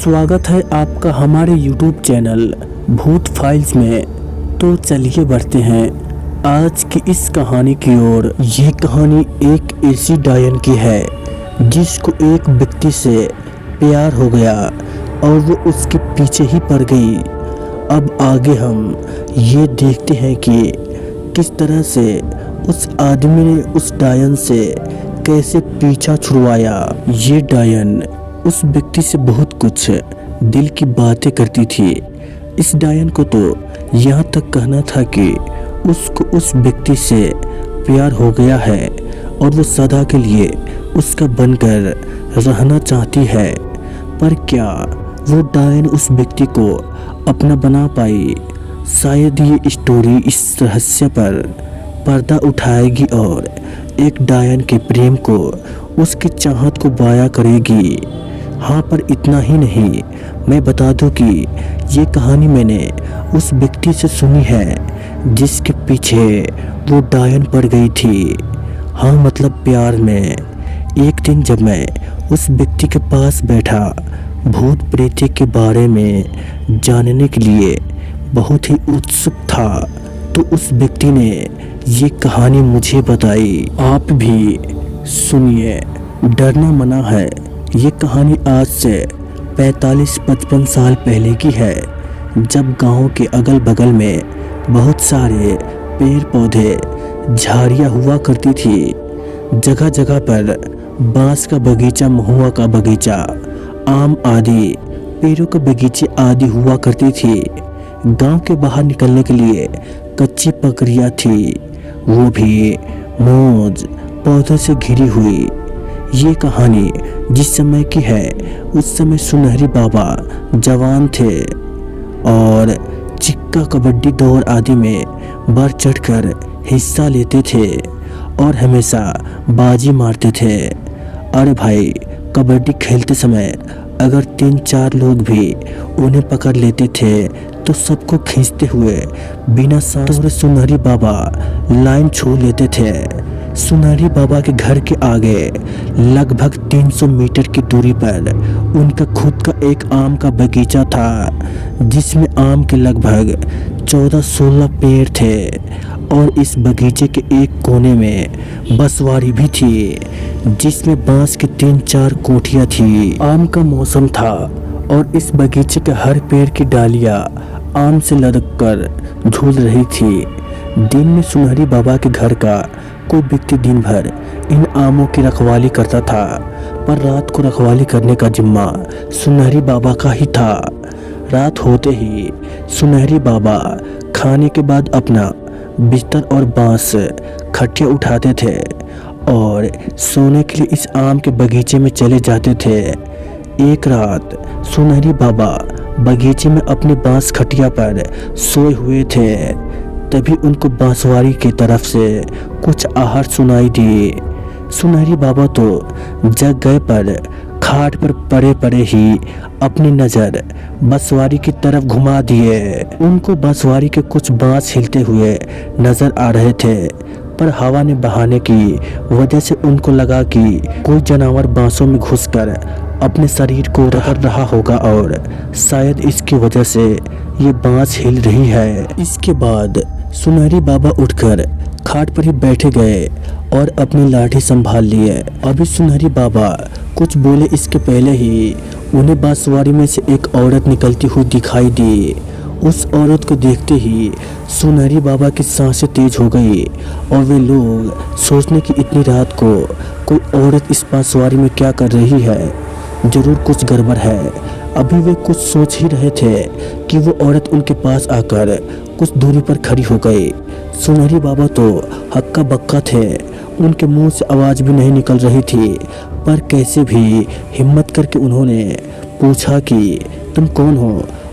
स्वागत है आपका हमारे YouTube चैनल भूत फाइल्स में। तो चलिए बढ़ते हैं आज की इस कहानी की ओर। ये कहानी एक ऐसी डायन की है जिसको एक व्यक्ति से प्यार हो गया और वो उसके पीछे ही पड़ गई। अब आगे हम ये देखते हैं कि किस तरह से उस आदमी ने उस डायन से कैसे पीछा छुड़वाया। ये डायन उस व्यक्ति से बहुत कुछ दिल की बातें करती थी। इस डायन को तो यहाँ तक कहना था कि उसको उस व्यक्ति से प्यार हो गया है और वो सदा के लिए उसका बनकर रहना चाहती है। पर क्या वो डायन उस व्यक्ति को अपना बना पाई? शायद ये स्टोरी इस रहस्य पर पर्दा उठाएगी और एक डायन के प्रेम को, उसकी चाहत को बयां करेगी। हाँ, पर इतना ही नहीं, मैं बता दूं कि ये कहानी मैंने उस व्यक्ति से सुनी है जिसके पीछे वो डायन पड़ गई थी। हाँ, मतलब प्यार में। एक दिन जब मैं उस व्यक्ति के पास बैठा भूत प्रेत के बारे में जानने के लिए बहुत ही उत्सुक था, तो उस व्यक्ति ने ये कहानी मुझे बताई। आप भी सुनिए, डरना मना है। ये कहानी आज से 45-55 साल पहले की है, जब गांव के अगल बगल में बहुत सारे पेड़ पौधे झाड़ियाँ हुआ करती थी। जगह जगह पर बांस का बगीचा, महुआ का बगीचा, आम आदि पेड़ों के बगीचे आदि हुआ करती थी। गांव के बाहर निकलने के लिए कच्ची पकड़ियाँ थी, वो भी मौज पौधों से घिरी हुई। ये कहानी जिस समय की है, उस समय सुनहरी बाबा जवान थे और चिक्का कबड्डी दौड़ आदि में बढ़ चढ़कर हिस्सा लेते थे और हमेशा बाजी मारते थे। अरे भाई, कबड्डी खेलते समय अगर 3-4 लोग भी उन्हें पकड़ लेते थे तो सबको खींचते हुए बिना सांस सुनहरी बाबा लाइन छू लेते थे। सुनहरी बाबा के घर के आगे लगभग 300 मीटर की दूरी पर उनका खुद का एक आम का बगीचा था, जिसमें आम के लगभग 14-16 पेड़ थे और इस बगीचे के एक कोने में बसवाड़ी भी थी, जिसमें बांस की 3-4 कोठियाँ थी। आम का मौसम था और इस बगीचे के हर पेड़ की डालियाँ आम से लटक कर झूल रही थी। दिन में सुनहरी बाबा के घर का कोई व्यक्ति दिन भर इन आमों की रखवाली करता था, पर रात को रखवाली करने का जिम्मा सुनहरी बाबा का ही था। रात होते ही सुनहरी बाबा खाने के बाद अपना बिस्तर और बांस खटिया उठाते थे और सोने के लिए इस आम के बगीचे में चले जाते थे। एक रात सुनहरी बाबा बगीचे में अपने बांस खटिया पर सोए हुए थे, तभी उनको बांसवाड़ी की तरफ से कुछ आहट सुनाई दी। सुनहरी बाबा तो जग गए, पर खाट पर पड़े पड़े ही अपनी नज़र बांसवाड़ी की तरफ घुमा दिए। उनको बांसवाड़ी के कुछ बांस हिलते हुए नजर आ रहे थे, पर हवा ने बहाने की वजह से उनको लगा कि कोई जानवर बांसों में घुसकर अपने शरीर को रगड़ रहा होगा और शायद इसकी वजह से ये बांस हिल रही है। इसके बाद सुनहरी बाबा उठकर खाट पर ही बैठे गए और अपनी लाठी संभाल लिए। अभी सुनहरी बाबा कुछ बोले इसके पहले ही उन्हें बांसवाड़ी में से एक औरत निकलती हुई दिखाई दी। उस औरत को देखते ही सुनहरी बाबा की सांसें तेज हो गई और वे लोग सोचने की इतनी रात को कोई औरत इस बांसवाड़ी में क्या कर रही है, जरूर कुछ गड़बड़ है। अभी वे कुछ सोच ही रहे थे कि वो औरत उनके पास आकर कुछ दूरी पर खड़ी हो गई। सुनहरी बाबा तो हक्का बक्का थे, उनके मुंह से आवाज़ भी नहीं निकल रही थी, पर कैसे भी हिम्मत करके उन्होंने पूछा कि तुम कौन हो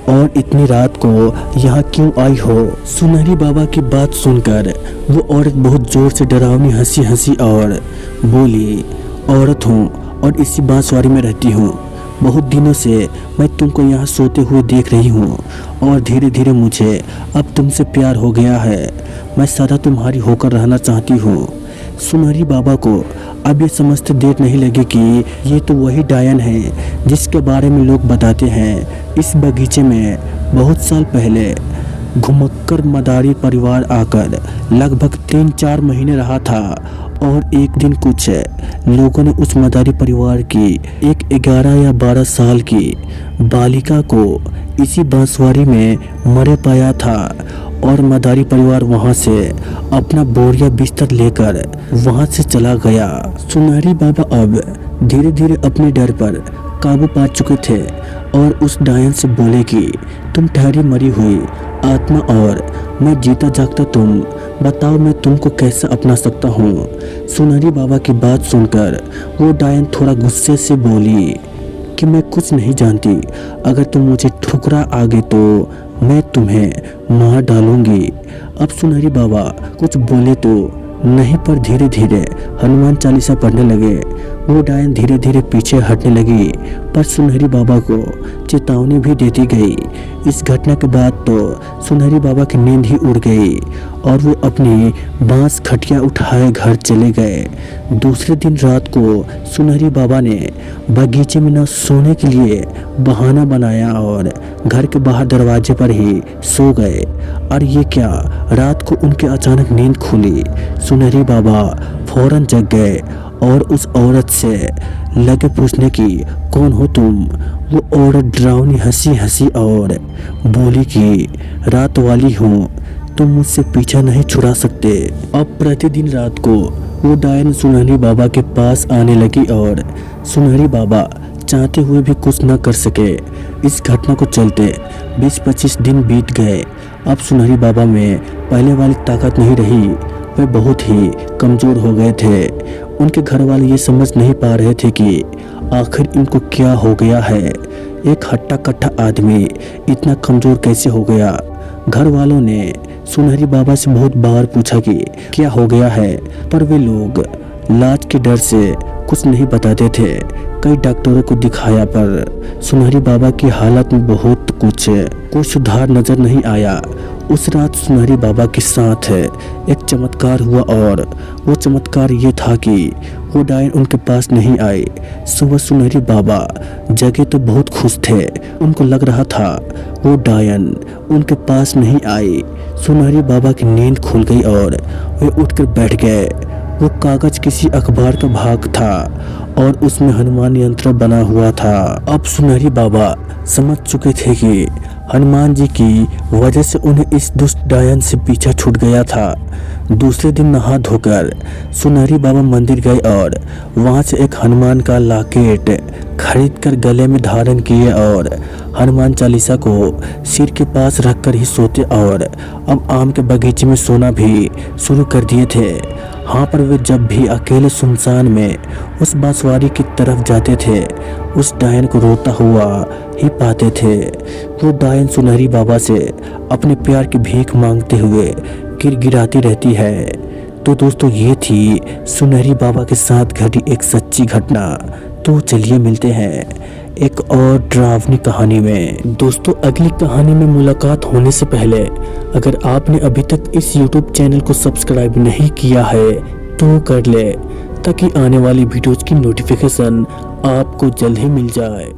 और इतनी रात को यहाँ क्यों आई हो? सुनहरी बाबा की बात सुनकर वो औरत बहुत ज़ोर से डरावनी हंसी हंसी और बोली, औरत हूँ और इसी बांसवाड़ी में रहती हूँ। बहुत दिनों से मैं तुमको यहाँ सोते हुए देख रही हूँ और धीरे धीरे मुझे अब तुमसे प्यार हो गया है। मैं सदा तुम्हारी होकर रहना चाहती हूँ। सुनहरी बाबा को अब ये समझते देर नहीं लगी कि ये तो वही डायन है जिसके बारे में लोग बताते हैं। इस बगीचे में बहुत साल पहले घुमक्कर मदारी परिवार आकर लगभग 3-4 महीने रहा था और एक दिन कुछ लोगों ने उस मदारी परिवार की एक 11 या 12 साल की बालिका को इसी बांसवाड़ी में मरे पाया था और मदारी परिवार वहां से अपना बोरिया बिस्तर लेकर वहां से चला गया। सुनहरी बाबा अब धीरे धीरे अपने डर पर काबू पा चुके थे और उस डायन से बोले कि तुम ठहरी मरी हुई आत्मा और मैं जीता जागता तुम बताओ मैं तुमको कैसे अपना सकता हूँ। सुनहरी बाबा की बात सुनकर वो डायन थोड़ा गुस्से से बोली कि मैं कुछ नहीं जानती, अगर तुम मुझे ठुकरा आगे तो मैं तुम्हें मार डालूंगी। अब सुनहरी बाबा कुछ बोले तो नहीं पर धीरे धीरे हनुमान चालीसा पढ़ने लगे। वो डायन धीरे धीरे पीछे हटने लगी पर सुनहरी बाबा को चेतावनी भी देती गई। इस घटना के बाद तो सुनहरी बाबा की नींद ही उड़ गई और वो अपनी बांस खटिया उठाए घर चले गए। दूसरे दिन रात को सुनहरी बाबा ने बगीचे में न सोने के लिए बहाना बनाया और घर के बाहर दरवाजे पर ही सो गए। और ये क्या, रात को उनके अचानक नींद खुली। सुनहरी बाबा फौरन जग गए और उस औरत से लगे पूछने की कौन हो तुम। वो औरत डरावनी हंसी हंसी और बोली कि रात वाली हूँ, तुम मुझसे पीछा नहीं छुड़ा सकते। अब प्रतिदिन रात को वो डायन सुनहरी बाबा के पास आने लगी और सुनहरी बाबा चाहते हुए भी कुछ न कर सके। इस घटना को चलते 20-25 दिन बीत गए। अब सुनहरी बाबा में पहले वाली ताकत नहीं रही, वे बहुत ही कमज़ोर हो गए थे। उनके घर वाले ये समझ नहीं पा रहे थे कि आखिर इनको क्या हो गया है। एक हट्टा कट्टा आदमी इतना कमज़ोर कैसे हो गया। घर वालों ने सुनहरी बाबा से बहुत बार पूछा कि क्या हो गया है, पर वे लोग लाज के डर से कुछ नहीं बताते थे। कई डॉक्टरों को दिखाया पर सुनहरी बाबा की हालत में बहुत कोई सुधार नजर नहीं आया। उस रात सुनहरी बाबा के साथ एक चमत्कार हुआ और वो चमत्कार ये था कि वो डायन उनके पास नहीं आए। सुबह सुनहरी बाबा जगे तो बहुत खुश थे। उनको लग रहा था वो डायन उनके पास नहीं आए। सुनहरी बाबा की नींद खुल गई और वे उठकर बैठ गए। वो कागज किसी अखबार का भाग था और उसमें हनुमान यंत्र बना हुआ था। अब सुनहरी बाबा समझ चुके थे कि हनुमान जी की वजह से उन्हें इस दुष्ट डायन से पीछा छूट गया था। दूसरे दिन नहा धोकर सुनहरी बाबा मंदिर गए और वहां से एक हनुमान का लॉकेट खरीदकर गले में धारण किए और हनुमान चालीसा को सिर के पास रखकर ही सोते और अब आम के बगीचे में सोना भी शुरू कर दिए थे। हाँ, पर वे जब भी अकेले सुनसान में उस बांसवाड़ी की तरफ जाते थे उस डायन को रोता हुआ ही पाते थे। वो डायन सुनहरी बाबा से अपने प्यार की भीख मांगते हुए गिड़गिड़ाती रहती है। तो दोस्तों, ये थी सुनहरी बाबा के साथ घटी एक सच्ची घटना। तो चलिए मिलते हैं एक और डरावनी कहानी में। दोस्तों, अगली कहानी में मुलाकात होने से पहले अगर आपने अभी तक इस YouTube चैनल को सब्सक्राइब नहीं किया है तो कर ले, ताकि आने वाली वीडियोज़ की नोटिफिकेशन आपको जल्द ही मिल जाए।